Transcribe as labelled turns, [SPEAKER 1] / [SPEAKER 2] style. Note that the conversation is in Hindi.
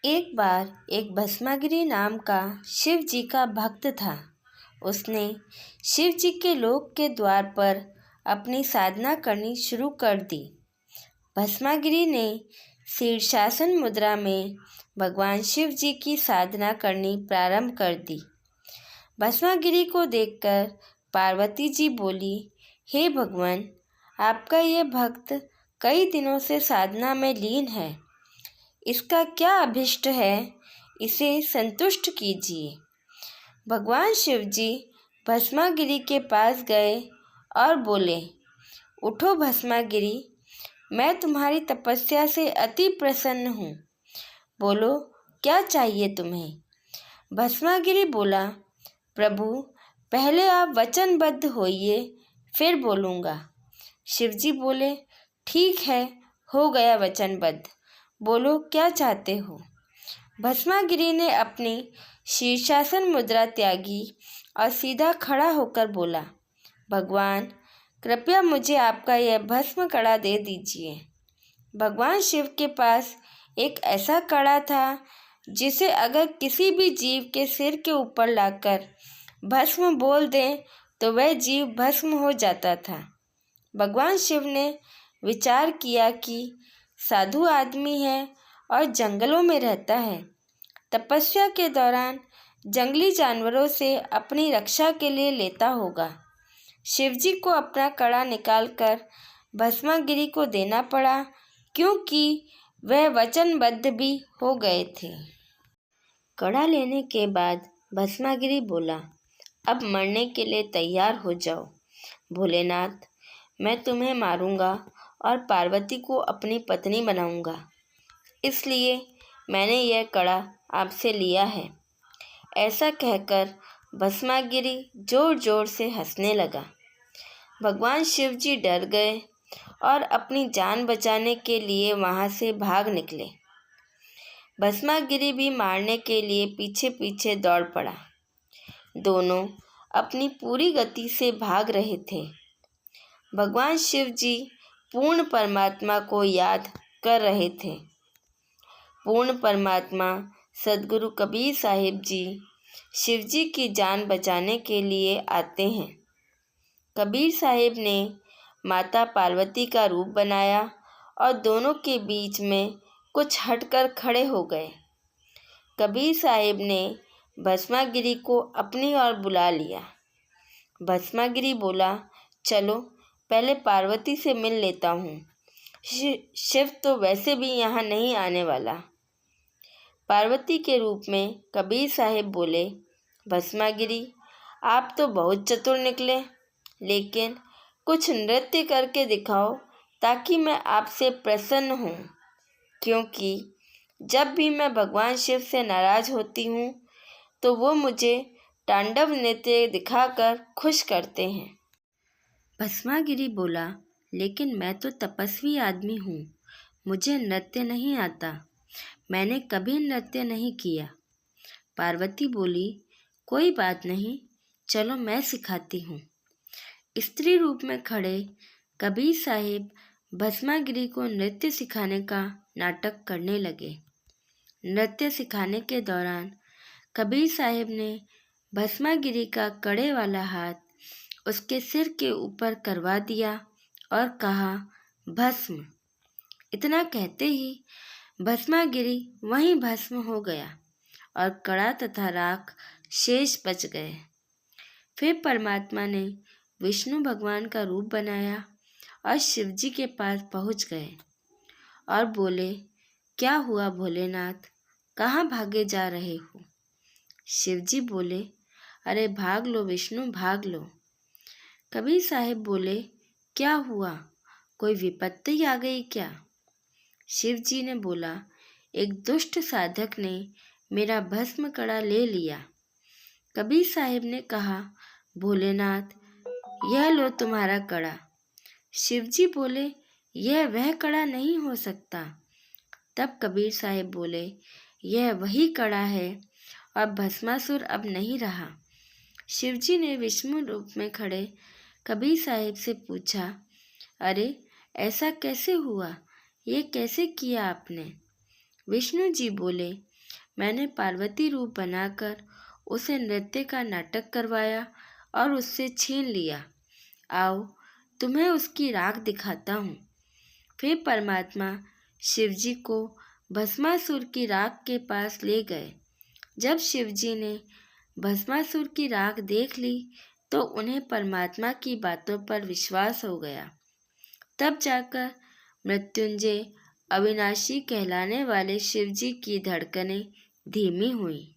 [SPEAKER 1] एक बार एक भस्मागिरी नाम का शिव जी का भक्त था। उसने शिव जी के लोक के द्वार पर अपनी साधना करनी शुरू कर दी। भस्मागिरी ने शीर्षासन मुद्रा में भगवान शिव जी की साधना करनी प्रारंभ कर दी। भस्मागिरी को देखकर पार्वती जी बोली, हे भगवान, आपका ये भक्त कई दिनों से साधना में लीन है। इसका क्या अभिष्ट है, इसे संतुष्ट कीजिए। भगवान शिव जी भस्मागिरी के पास गए और बोले, उठो भस्मागिरी, मैं तुम्हारी तपस्या से अति प्रसन्न हूँ। बोलो, क्या चाहिए तुम्हें? भस्मागिरी बोला, प्रभु, पहले आप वचनबद्ध होइए, फिर बोलूँगा। शिवजी बोले, ठीक है, हो गया वचनबद्ध, बोलो क्या चाहते हो। भस्मागिरी ने अपनी शीर्षासन मुद्रा त्यागी और सीधा खड़ा होकर बोला, भगवान, कृपया मुझे आपका यह भस्म कड़ा दे दीजिए। भगवान शिव के पास एक ऐसा कड़ा था जिसे अगर किसी भी जीव के सिर के ऊपर लाकर भस्म बोल दें तो वह जीव भस्म हो जाता था। भगवान शिव ने विचार किया कि साधु आदमी है और जंगलों में रहता है। तपस्या के दौरान जंगली जानवरों से अपनी रक्षा के लिए लेता होगा। शिवजी को अपना कड़ा निकालकर भस्मागिरी को देना पड़ा, क्योंकि वह वचनबद्ध भी हो गए थे। कड़ा लेने के बाद भस्मागिरी बोला, अब मरने के लिए तैयार हो जाओ। भोलेनाथ, मैं तुम्हें मारूंगा और पार्वती को अपनी पत्नी बनाऊंगा, इसलिए मैंने यह कड़ा आपसे लिया है। ऐसा कहकर भस्मागिरी जोर जोर से हंसने लगा। भगवान शिव जी डर गए और अपनी जान बचाने के लिए वहाँ से भाग निकले। भस्मागिरी भी मारने के लिए पीछे पीछे दौड़ पड़ा। दोनों अपनी पूरी गति से भाग रहे थे। भगवान शिव जी पूर्ण परमात्मा को याद कर रहे थे। पूर्ण परमात्मा सद्गुरु कबीर साहिब जी शिव जी की जान बचाने के लिए आते हैं। कबीर साहिब ने माता पार्वती का रूप बनाया और दोनों के बीच में कुछ हटकर खड़े हो गए। कबीर साहिब ने भस्मागिरी को अपनी ओर बुला लिया। भस्मागिरी बोला, चलो पहले पार्वती से मिल लेता हूँ। शिव तो वैसे भी यहाँ नहीं आने वाला। पार्वती के रूप में कबीर साहिब बोले, भस्मागिरी, आप तो बहुत चतुर निकले, लेकिन कुछ नृत्य करके दिखाओ ताकि मैं आपसे प्रसन्न हूँ, क्योंकि जब भी मैं भगवान शिव से नाराज होती हूँ तो वो मुझे तांडव नृत्य दिखाकर खुश करते हैं। भस्मागिरी बोला, लेकिन मैं तो तपस्वी आदमी हूँ, मुझे नृत्य नहीं आता, मैंने कभी नृत्य नहीं किया। पार्वती बोली, कोई बात नहीं, चलो मैं सिखाती हूँ। स्त्री रूप में खड़े कबीर साहिब भस्मागिरी को नृत्य सिखाने का नाटक करने लगे। नृत्य सिखाने के दौरान कबीर साहिब ने भस्मागिरी का कड़े वाला हाथ उसके सिर के ऊपर करवा दिया और कहा, भस्म। इतना कहते ही भस्मागिरी वहीं भस्म हो गया और कड़ा तथा राख शेष बच गए। फिर परमात्मा ने विष्णु भगवान का रूप बनाया और शिवजी के पास पहुंच गए और बोले, क्या हुआ भोलेनाथ, कहाँ भागे जा रहे हो? शिवजी बोले, अरे भाग लो विष्णु, भाग लो। कबीर साहिब बोले, क्या हुआ, कोई विपत्ति आ गई क्या? शिव जी ने बोला, एक दुष्ट साधक ने मेरा भस्म कड़ा ले लिया। कबीर साहिब ने कहा, भोलेनाथ, यह लो तुम्हारा कड़ा। शिव जी बोले, यह वह कड़ा नहीं हो सकता। तब कबीर साहिब बोले, यह वही कड़ा है और भस्मासुर अब नहीं रहा। शिवजी ने विष्णु रूप में खड़े कबीर साहिब से पूछा, अरे ऐसा कैसे हुआ, ये कैसे किया आपने? विष्णु जी बोले, मैंने पार्वती रूप बनाकर उसे नृत्य का नाटक करवाया और उससे छीन लिया। आओ, तुम्हें उसकी राख दिखाता हूँ। फिर परमात्मा शिवजी को भस्मासुर की राख के पास ले गए। जब शिवजी ने भस्मासुर की राख देख ली तो उन्हें परमात्मा की बातों पर विश्वास हो गया। तब जाकर मृत्युंजय अविनाशी कहलाने वाले शिवजी की धड़कनें धीमी हुईं।